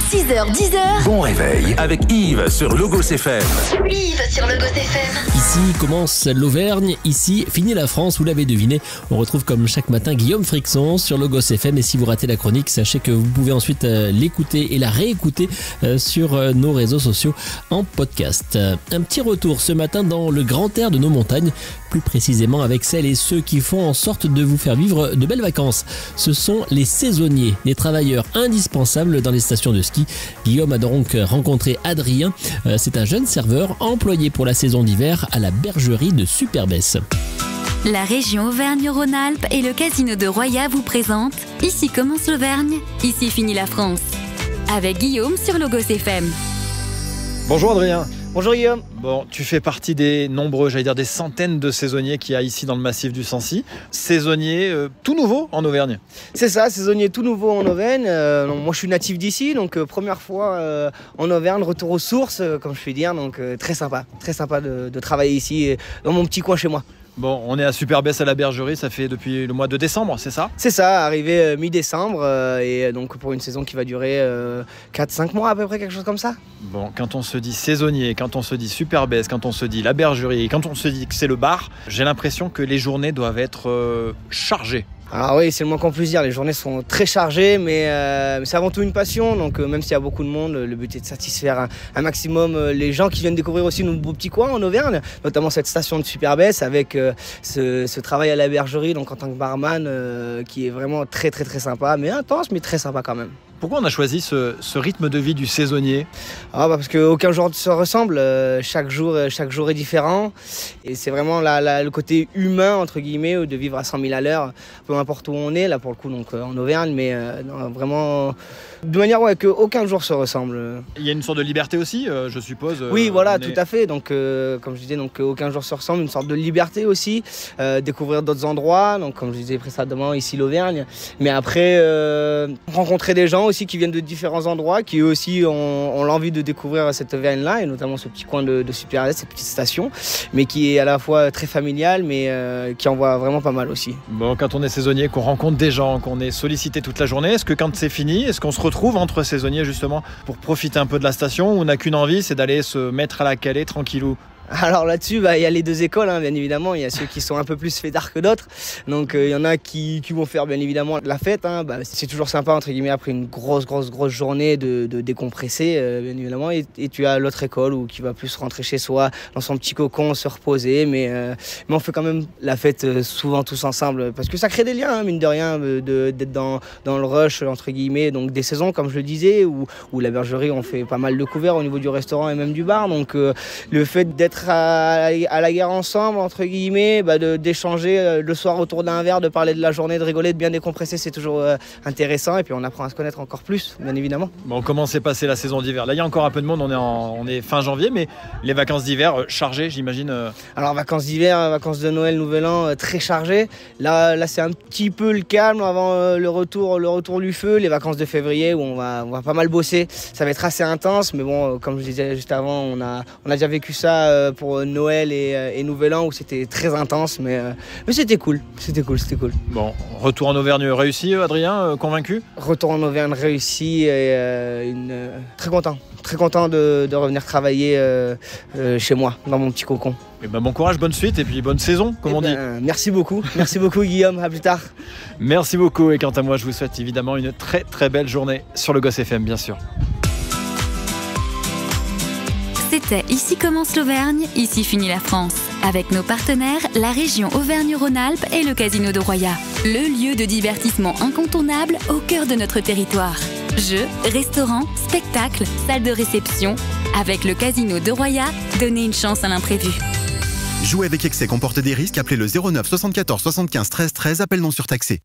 6h, 10h. Bon réveil avec Yves sur Logos FM. Yves sur Logos FM. Ici commence l'Auvergne, ici finit la France, vous l'avez deviné. On retrouve comme chaque matin Guillaume Frixon sur Logos FM. Et si vous ratez la chronique, sachez que vous pouvez ensuite l'écouter et la réécouter sur nos réseaux sociaux en podcast. Un petit retour ce matin dans le grand air de nos montagnes, plus précisément avec celles et ceux qui font en sorte de vous faire vivre de belles vacances. Ce sont les saisonniers, des travailleurs indispensables dans les stations de ski. Guillaume a donc rencontré Adrien. C'est un jeune serveur employé pour la saison d'hiver à la bergerie de Superbès. La région Auvergne-Rhône-Alpes et le casino de Roya vous présentent Ici commence l'Auvergne, ici finit la France. Avec Guillaume sur Logos FM. Bonjour Adrien. Bonjour Guillaume. Bon, tu fais partie des nombreux, j'allais dire des centaines de saisonniers qu'il y a ici dans le massif du Sancy. Saisonnier tout nouveau en Auvergne. C'est ça, saisonnier tout nouveau en Auvergne. Moi je suis natif d'ici, donc première fois en Auvergne, retour aux sources, comme je puis dire. Donc très sympa de travailler ici, dans mon petit coin chez moi. Bon, on est à Superbès à la bergerie, ça fait depuis le mois de décembre, c'est ça? C'est ça, arrivé mi-décembre, et donc pour une saison qui va durer 4-5 mois à peu près, quelque chose comme ça. Bon, quand on se dit saisonnier, quand on se dit Superbès, quand on se dit la bergerie, quand on se dit que c'est le bar, j'ai l'impression que les journées doivent être chargées. Alors oui, c'est le moins qu'on puisse dire, les journées sont très chargées, mais c'est avant tout une passion, donc même s'il y a beaucoup de monde, le but est de satisfaire un maximum les gens qui viennent découvrir aussi nos beaux petits coins en Auvergne, notamment cette station de Superbès avec ce travail à la bergerie, donc en tant que barman, qui est vraiment très sympa, mais intense, mais très sympa quand même. Pourquoi on a choisi ce rythme de vie du saisonnier? Parce qu'aucun jour ne se ressemble, chaque jour est différent. Et c'est vraiment le côté humain, entre guillemets, de vivre à 100 000 à l'heure, peu importe où on est, là pour le coup donc en Auvergne, mais vraiment de manière qu'aucun jour se ressemble. Il y a une sorte de liberté aussi, je suppose. Oui, voilà, tout à fait. Donc, comme je disais, aucun jour se ressemble, une sorte de liberté aussi, découvrir d'autres endroits, donc comme je disais précédemment, ici l'Auvergne. Mais après, rencontrer des gens aussi qui viennent de différents endroits, qui eux aussi ont l'envie de découvrir cette Auvergne-là, et notamment ce petit coin de Superbès, cette petite station, mais qui est à la fois très familiale, mais qui en voit vraiment pas mal aussi. Bon, quand on est saisonnier, qu'on rencontre des gens, qu'on est sollicité toute la journée, est-ce que quand c'est fini, est-ce qu'on se retrouve entre saisonniers justement pour profiter un peu de la station, ou on n'a qu'une envie, c'est d'aller se mettre à la calée tranquillou? Alors là-dessus, il y a les deux écoles, bien évidemment. Il y a ceux qui sont un peu plus fêtards que d'autres. Donc il y en a qui vont faire bien évidemment la fête. C'est toujours sympa, entre guillemets, après une grosse journée de décompresser, bien évidemment. Et tu as l'autre école qui va plus rentrer chez soi, dans son petit cocon, se reposer. Mais on fait quand même la fête souvent tous ensemble, parce que ça crée des liens, mine de rien, d'être dans le rush, entre guillemets. Donc des saisons, comme je le disais, où la bergerie, on fait pas mal de couverts au niveau du restaurant et même du bar. Donc le fait d'être à la guerre ensemble, entre guillemets, d'échanger le soir autour d'un verre, de parler de la journée, de rigoler, de bien décompresser, c'est toujours intéressant, et puis on apprend à se connaître encore plus, bien évidemment. Bon, comment s'est passée la saison d'hiver? Là, il y a encore un peu de monde, on est fin janvier, mais les vacances d'hiver chargées, j'imagine. Alors vacances d'hiver, vacances de Noël, Nouvel An, très chargées. Là c'est un petit peu le calme avant le retour du feu, les vacances de février où on va pas mal bosser. Ça va être assez intense, mais bon, comme je disais juste avant, on a déjà vécu ça pour Noël et Nouvel An, où c'était très intense, mais c'était cool. Bon, retour en Auvergne réussi, Adrien, convaincu? Retour en Auvergne réussi, et très content de revenir travailler chez moi, dans mon petit cocon. Et bon courage, bonne suite, et puis bonne saison, comme on dit. Merci beaucoup Guillaume, à plus tard. Merci beaucoup, et quant à moi, je vous souhaite évidemment une très belle journée sur le Logos FM, bien sûr. C'était Ici commence l'Auvergne, ici finit la France. Avec nos partenaires, la région Auvergne-Rhône-Alpes et le casino de Roya. Le lieu de divertissement incontournable au cœur de notre territoire. Jeux, restaurants, spectacles, salles de réception. Avec le casino de Roya, donnez une chance à l'imprévu. Jouer avec excès comporte des risques, appelez le 09 74 75 13 13, appel non surtaxé.